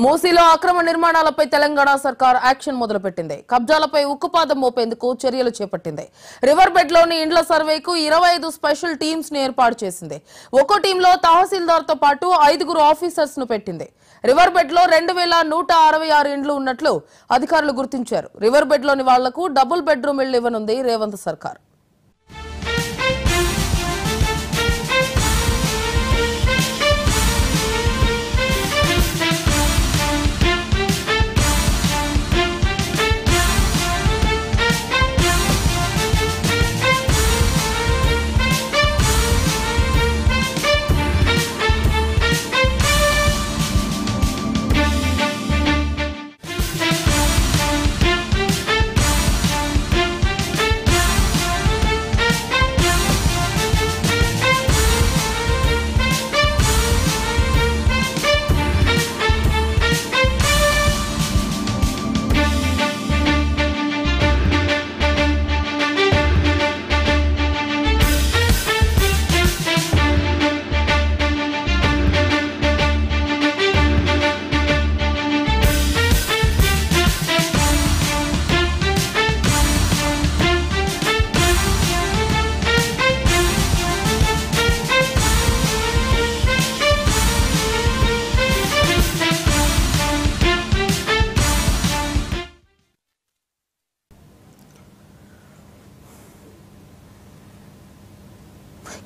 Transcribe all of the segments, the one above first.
మూసీలో అక్రమ నిర్మాణాలపై తెలంగాణ సర్కార్ యాక్షన్ మొదలుపెట్టింది. కబ్జాలపై ఉక్కుపాదం మోపేందుకు చర్యలు చేపట్టింది. రివర్ బెడ్ లోని ఇండ్ల సర్వేకు 25 స్పెషల్ టీమ్స్ ని ఏర్పాటు చేసింది. ఒక్కో టీంలో తహసీల్దార్ తో పాటు 5 ఆఫీసర్స్ ను పెట్టింది. రివర్ బెడ్ లో 2166 ఇండ్లు ఉన్నట్లు అధికారులు గుర్తించారు. రివర్ బెడ్ లోని వాళ్లకు డబుల్ బెడ్రూమ్ ఇళ్లు ఇవ్వనుంది రేవంత్ సర్కార్.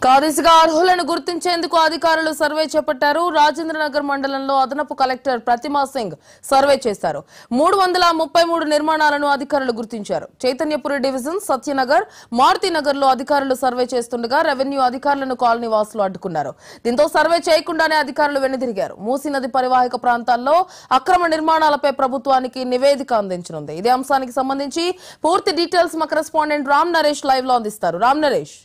కాదిసిగా అర్హులను గుర్తించేందుకు అధికారులు సర్వే చేపట్టారు. రాజేంద్రనగర్ మండలంలో అదనపు కలెక్టర్ ప్రతిమా సింగ్ సర్వే చేశారు. 333 నిర్మాణాలను అధికారులు గుర్తించారు. చైతన్యపురి డివిజన్, సత్యనగర్, మారుతినగర్ లో అధికారులు సర్వే చేస్తుండగా రెవెన్యూ అధికారులను కాలనీ వాసులు అడ్డుకున్నారు. దీంతో సర్వే చేయకుండానే అధికారులు వెనుదిరిగారు. మూసీ నది పరివాహక ప్రాంతాల్లో అక్రమ నిర్మాణాలపై ప్రభుత్వానికి నివేదిక అందించనుంది. ఇదే అంశానికి సంబంధించి పూర్తి డీటెయిల్స్ మా కరెస్పాండెంట్ రామ్ నరేష్ లైవ్ లో అందిస్తారు. రామ్ నరేష్.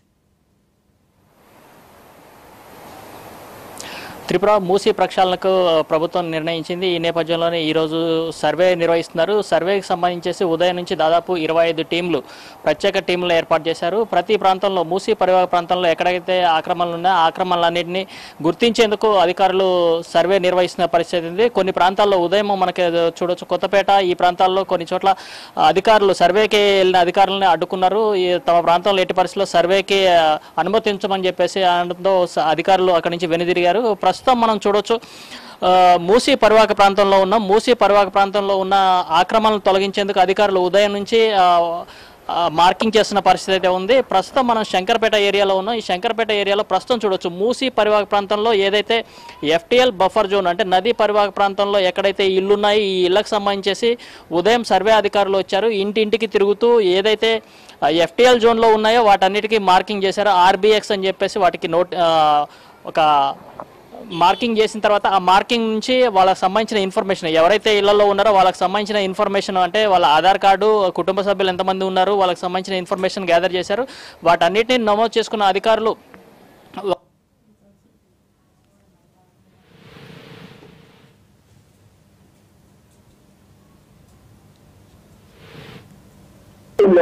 త్రిపుర మూసీ ప్రక్షాళనకు ప్రభుత్వం నిర్ణయించింది. ఈ నేపథ్యంలోనే ఈరోజు సర్వే నిర్వహిస్తున్నారు. సర్వేకి సంబంధించేసి ఉదయం నుంచి దాదాపు 25 టీంలు, ప్రత్యేక టీంలు ఏర్పాటు చేశారు. ప్రతి ప్రాంతంలో, మూసీ పరివాహక ప్రాంతంలో ఎక్కడైతే ఆక్రమణలు ఉన్నాయో ఆ ఆక్రమణలన్నింటినీ గుర్తించేందుకు అధికారులు సర్వే నిర్వహిస్తున్న పరిస్థితి ఉంది. కొన్ని ప్రాంతాల్లో ఉదయం మనకి చూడొచ్చు, కొత్తపేట ఈ ప్రాంతాల్లో కొన్ని చోట్ల అధికారులు సర్వేకి వెళ్ళిన అధికారులని అడ్డుకున్నారు. తమ ప్రాంతంలో ఎట్టి పరిస్థితుల్లో సర్వేకి అనుమతించమని చెప్పేసి అనడంతో అధికారులు అక్కడి నుంచి వెనుదిరిగారు. ప్రస్తుతం మనం చూడొచ్చు, మూసీ పరివాహక ప్రాంతంలో ఉన్నాం. మూసీ పరివాహక ప్రాంతంలో ఉన్న ఆక్రమణలు తొలగించేందుకు అధికారులు ఉదయం నుంచి మార్కింగ్ చేస్తున్న పరిస్థితి అయితే ఉంది. ప్రస్తుతం మనం శంకర్పేట ఏరియాలో ఉన్నాం. ఈ శంకర్పేట ఏరియాలో ప్రస్తుతం చూడొచ్చు, మూసీ పరివాహక ప్రాంతంలో ఏదైతే FTL బఫర్ జోన్ అంటే నదీ పరివాహక ప్రాంతంలో ఎక్కడైతే ఇళ్లున్నాయి, ఈ ఇళ్లకు సంబంధించేసి ఉదయం సర్వే అధికారులు వచ్చారు. ఇంటింటికి తిరుగుతూ ఏదైతే FTL జోన్లో ఉన్నాయో వాటన్నిటికీ మార్కింగ్ చేశారు. RBX అని చెప్పేసి వాటికి ఒక మార్కింగ్ చేసిన తర్వాత ఆ మార్కింగ్ నుంచి వాళ్ళకి సంబంధించిన ఇన్ఫర్మేషన్, ఎవరైతే ఇళ్లలో ఉన్నారో వాళ్ళకి సంబంధించిన ఇన్ఫర్మేషన్ అంటే వాళ్ళ ఆధార్ కార్డు, కుటుంబ సభ్యులు ఎంతమంది ఉన్నారు, వాళ్ళకి సంబంధించిన ఇన్ఫర్మేషన్ గ్యాదర్ చేశారు. వాటన్నిటిని నమోదు చేసుకున్న అధికారులు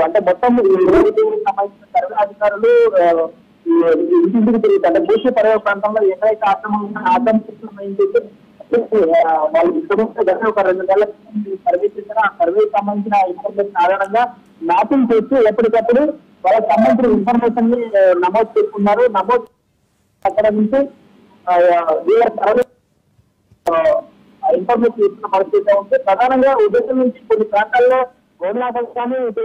అంటే మొత్తం సంబంధించిన సర్వే అధికారులు ఇంటింటికి తిరుగుతారు. మూసీ పరివాహక ప్రాంతంలో ఎక్కడైతే ఆక్రమణకు సంబంధించి వాళ్ళు ఒక 2 నెలల సర్వే చేశారు. ఆ సర్వేకి సంబంధించిన ఇన్ఫర్మేషన్ ఆధారంగా మ్యాపింగ్ చేసి ఎప్పటికప్పుడు వాళ్ళకి సంబంధించిన ఇన్ఫర్మేషన్ ని నమోదు చేసుకున్నారు. నమోదు అక్కడ నుంచి సర్వే ఇన్ఫర్మేషన్ ఇస్తున్న పరిస్థితి ఉంది. ప్రధానంగా ఉదయం నుంచి కొన్ని ప్రాంతాల్లో గోల్నాథ్ కానీ ఇటు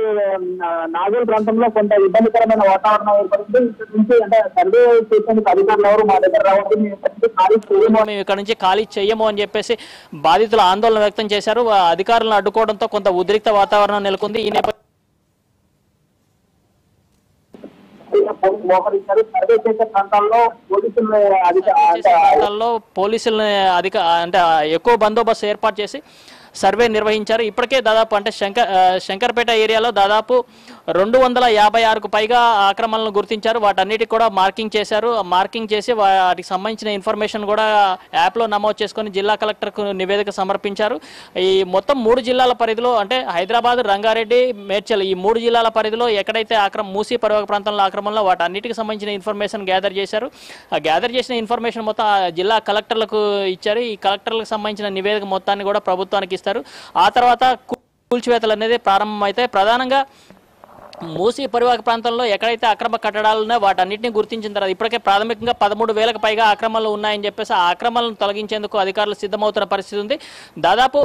నాగోల్ ప్రాంతంలో కొంత ఇబ్బందికరమైన వాతావరణం ఏర్పడింది. ఇక్కడ నుంచి అంటే సర్వే చేసేందుకు అధికారులు ఎవరు మా దగ్గర రావద్దు, మేము ఇక్కడ నుంచి ఖాళీ చెయ్యము అని చెప్పేసి బాధితులు ఆందోళన వ్యక్తం చేశారు. అధికారులను అడ్డుకోవడంతో కొంత ఉద్రిక్త వాతావరణం నెలకొంది. ఈ నేపథ్యంలో మోహరించారు. సర్వే చేసే ప్రాంతాల్లో పోలీసులను అంటే ఎక్కువ బందోబస్తు ఏర్పాటు చేసి సర్వే నిర్వహించారు. ఇప్పటికే దాదాపు అంటే శంకర్పేట ఏరియాలో దాదాపు 256కు పైగా ఆక్రమణలను గుర్తించారు. వాటన్నిటికి కూడా మార్కింగ్ చేశారు. మార్కింగ్ చేసి వాటికి సంబంధించిన ఇన్ఫర్మేషన్ కూడా యాప్లో నమోదు చేసుకొని జిల్లా కలెక్టర్కు నివేదిక సమర్పించారు. ఈ మొత్తం 3 జిల్లాల పరిధిలో అంటే హైదరాబాద్, రంగారెడ్డి, మేడ్చల్ ఈ 3 జిల్లాల పరిధిలో ఎక్కడైతే మూసీ పరివాహక ప్రాంతంలో ఆక్రమణలో వాటన్నిటికి సంబంధించిన ఇన్ఫర్మేషన్ గ్యాదర్ చేశారు. ఆ గ్యాదర్ చేసిన ఇన్ఫర్మేషన్ మొత్తం జిల్లా కలెక్టర్లకు ఇచ్చారు. ఈ కలెక్టర్లకు సంబంధించిన నివేదిక మొత్తాన్ని కూడా ప్రభుత్వానికి ఇస్తారు. ఆ తర్వాత కూల్చివేతలు అనేది ప్రారంభమైతే ప్రధానంగా మూసీ పరివాహక ప్రాంతంలో ఎక్కడైతే అక్రమ కట్టడాలు ఉన్నాయో వాటన్నిటిని గుర్తించిన తర్వాత ఇప్పటికే ప్రాథమికంగా 13,000కు పైగా ఆక్రమణలు ఉన్నాయని చెప్పేసి ఆ ఆక్రమణలను తొలగించేందుకు అధికారులు సిద్ధమవుతున్న పరిస్థితి ఉంది. దాదాపు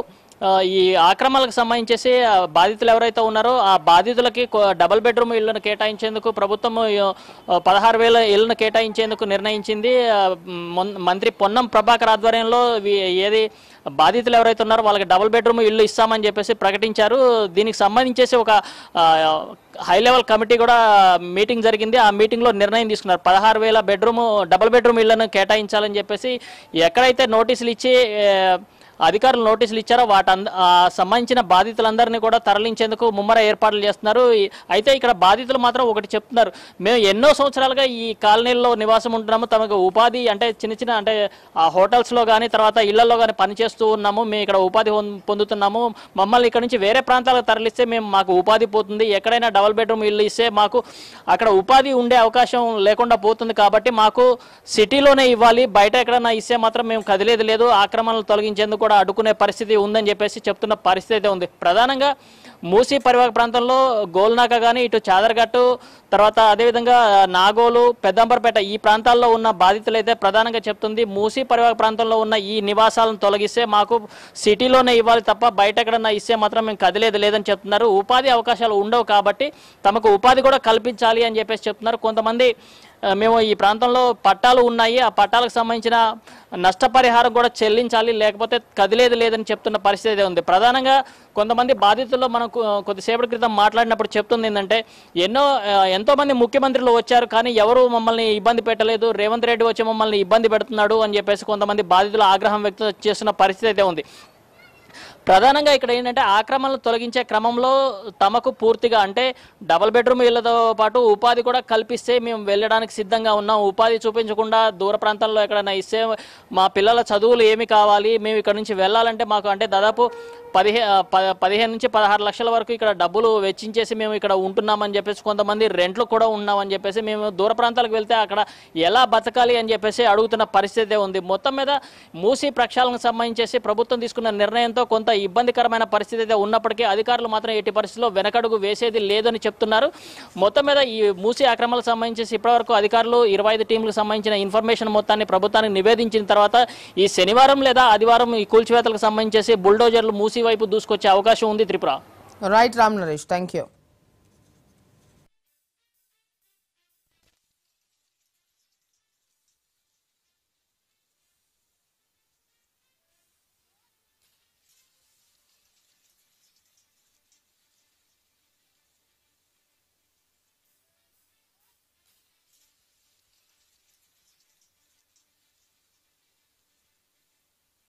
ఈ ఆక్రమణలకు సంబంధించేసి బాధితులు ఎవరైతే ఉన్నారో ఆ బాధితులకి డబుల్ బెడ్రూమ్ ఇళ్లను కేటాయించేందుకు ప్రభుత్వం 16,000 ఇళ్లను కేటాయించేందుకు నిర్ణయించింది. మంత్రి పొన్నం ప్రభాకర్ ఆధ్వర్యంలో ఏది బాధితులు ఎవరైతే ఉన్నారో వాళ్ళకి డబుల్ బెడ్రూమ్ ఇల్లు ఇస్తామని చెప్పేసి ప్రకటించారు. దీనికి సంబంధించేసి ఒక హై లెవెల్ కమిటీ కూడా మీటింగ్ జరిగింది. ఆ మీటింగ్లో నిర్ణయం తీసుకున్నారు. 16,000 డబుల్ బెడ్రూమ్ ఇళ్లను కేటాయించాలని చెప్పేసి ఎక్కడైతే నోటీసులు ఇచ్చి అధికారులు నోటీసులు ఇచ్చారో సంబంధించిన బాధితులందరినీ కూడా తరలించేందుకు ముమ్మర ఏర్పాట్లు చేస్తున్నారు. అయితే ఇక్కడ బాధితులు మాత్రం ఒకటి చెప్తున్నారు, మేము ఎన్నో సంవత్సరాలుగా ఈ కాలనీల్లో నివాసం ఉంటున్నాము, తమకు ఉపాధి అంటే చిన్న అంటే ఆ హోటల్స్లో కానీ తర్వాత ఇళ్లలో కానీ పనిచేస్తూ ఉన్నాము, మేము ఇక్కడ ఉపాధి పొందుతున్నాము, మమ్మల్ని ఇక్కడ నుంచి వేరే ప్రాంతాలకు తరలిస్తే మాకు ఉపాధి పోతుంది, ఎక్కడైనా డబుల్ బెడ్రూమ్ ఇల్లు ఇస్తే మాకు అక్కడ ఉపాధి ఉండే అవకాశం లేకుండా పోతుంది, కాబట్టి మాకు సిటీలోనే ఇవ్వాలి, బయట ఎక్కడైనా ఇస్తే మాత్రం మేము కదిలేదు లేదు, ఆక్రమణలు తొలగించేందుకు కూడా అడ్డుకునే పరిస్థితి ఉందని చెప్పేసి చెప్తున్న పరిస్థితి అయితే ఉంది. ప్రధానంగా మూసీ పరివాహక ప్రాంతంలో గోల్నాక కానీ ఇటు చాదర్గట్టు తర్వాత అదేవిధంగా నాగోలు, పెద్దంబర్పేట ఈ ప్రాంతాల్లో ఉన్న బాధితులైతే ప్రధానంగా చెప్తుంది మూసీ పరివాహక ప్రాంతంలో ఉన్న ఈ నివాసాలను తొలగిస్తే మాకు సిటీలోనే ఇవ్వాలి తప్ప బయట ఎక్కడన్నా ఇస్తే మాత్రం మేము కదిలేదు లేదని చెప్తున్నారు. ఉపాధి అవకాశాలు ఉండవు కాబట్టి తమకు ఉపాధి కూడా కల్పించాలి అని చెప్పేసి చెప్తున్నారు. కొంతమంది మేము ఈ ప్రాంతంలో పట్టాలు ఉన్నాయి, ఆ పట్టాలకు సంబంధించిన నష్టపరిహారం కూడా చెల్లించాలి లేకపోతే కదిలేదు లేదని చెప్తున్న పరిస్థితి ఉంది. ప్రధానంగా కొంతమంది బాధితుల్లో మనం కొద్దిసేపటి క్రితం మాట్లాడినప్పుడు చెప్తుంది ఏంటంటే ఎంతోమంది ముఖ్యమంత్రులు వచ్చారు కానీ ఎవరు మమ్మల్ని ఇబ్బంది పెట్టలేదు, రేవంత్ రెడ్డి వచ్చి మమ్మల్ని ఇబ్బంది పెడుతున్నాడు అని చెప్పేసి కొంతమంది బాధితులు ఆగ్రహం వ్యక్తం చేస్తున్న పరిస్థితి అయితే ఉంది. ప్రధానంగా ఇక్కడ ఏంటంటే ఆక్రమణలు తొలగించే క్రమంలో తమకు పూర్తిగా అంటే డబుల్ బెడ్రూమ్ ఇళ్లతో పాటు ఉపాధి కూడా కల్పిస్తే మేము వెళ్ళడానికి సిద్ధంగా ఉన్నాం, ఉపాధి చూపించకుండా దూర ప్రాంతాల్లో ఎక్కడైనా ఇస్తే మా పిల్లల చదువులు ఏమి కావాలి, మేము ఇక్కడ నుంచి వెళ్ళాలంటే మాకు అంటే దాదాపు 15 నుంచి 16 లక్షల వరకు ఇక్కడ డబ్బులు వెచ్చించేసి మేము ఇక్కడ ఉంటున్నామని చెప్పేసి కొంతమంది రెంట్లు కూడా ఉన్నామని చెప్పేసి మేము దూర ప్రాంతాలకు వెళ్తే అక్కడ ఎలా బతకాలి అని చెప్పేసి అడుగుతున్న పరిస్థితి ఉంది. మొత్తం మీద మూసీ ప్రక్షాళనకు సంబంధించేసి ప్రభుత్వం తీసుకున్న నిర్ణయంతో కొంత ఇబ్బందికరమైన పరిస్థితి అయితే ఉన్నప్పటికీ అధికారులు మాత్రం ఎట్టి పరిస్థితుల్లో వెనకడుగు వేసేది లేదని చెప్తున్నారు. మొత్తం మీద ఈ మూసీ ఆక్రమణలకు సంబంధించి ఇప్పటివరకు అధికారులు 25 టీంలకు సంబంధించిన ఇన్ఫర్మేషన్ మొత్తాన్ని ప్రభుత్వానికి నివేదించిన తర్వాత ఈ శనివారం లేదా ఆదివారం ఈ కూల్చివేతలకు సంబంధించేసి బుల్డోజర్లు మూసీ వైపు దూసుకొచ్చే అవకాశం ఉంది. Tripura. Right Ram Naresh, thank you.